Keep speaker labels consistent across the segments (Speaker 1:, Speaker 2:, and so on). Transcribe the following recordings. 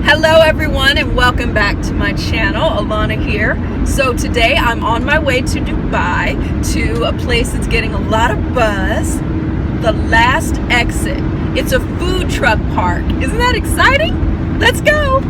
Speaker 1: Hello everyone and welcome back to my channel. Alana here. So today I'm on my way to Dubai to a place that's getting a lot of buzz, the Last Exit. It's a food truck park. Isn't that exciting? Let's go!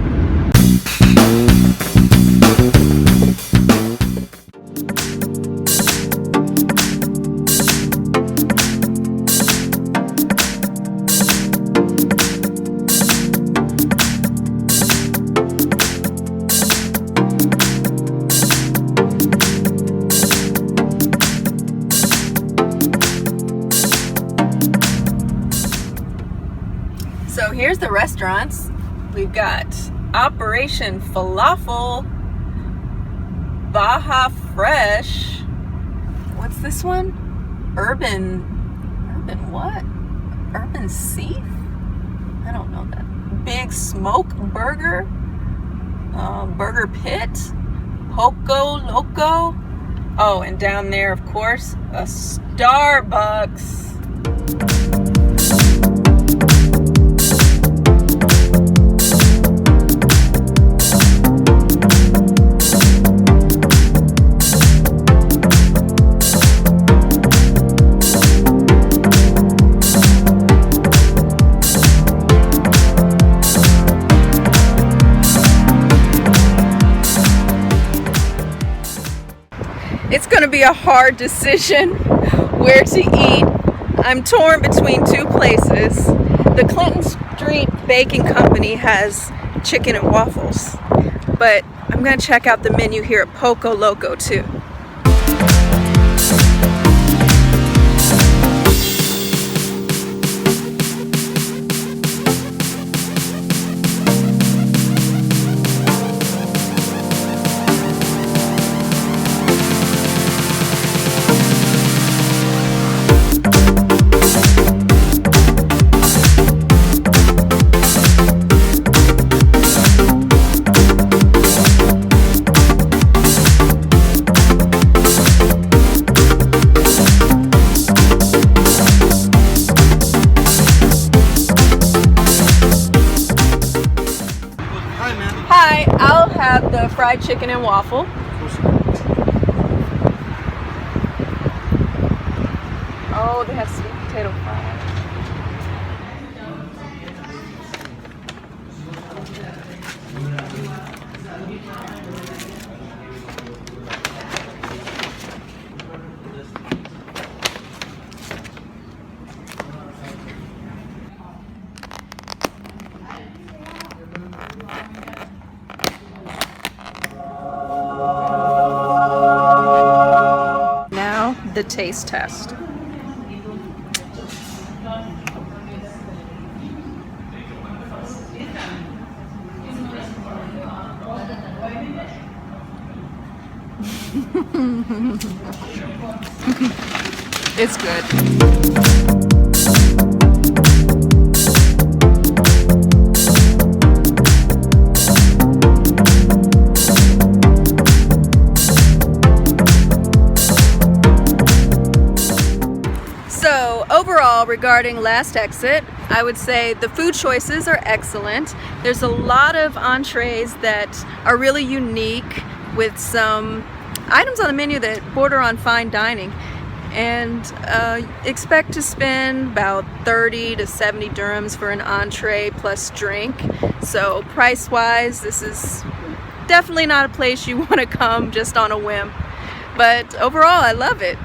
Speaker 1: So here's the restaurants. We've got Operation Falafel, Baja Fresh. What's this one? Urban what? Urban Seaf? I don't know that. Big Smoke Burger, Burger Pit, Poco Loco. Oh, and down there, of course, a Starbucks. It's going to be a hard decision where to eat. I'm torn between two places. The Clinton Street Baking Company has chicken and waffles, but I'm going to check out the menu here at Poco Loco too. Hi, I'll have the fried chicken and waffle. Oh, they have sweet potato fries. The taste test. It's good. Overall, regarding Last Exit, I would say the food choices are excellent. There's a lot of entrees that are really unique with some items on the menu that border on fine dining, and expect to spend about 30 to 70 dirhams for an entree plus drink. So price-wise, this is definitely not a place you want to come just on a whim. But overall, I love it.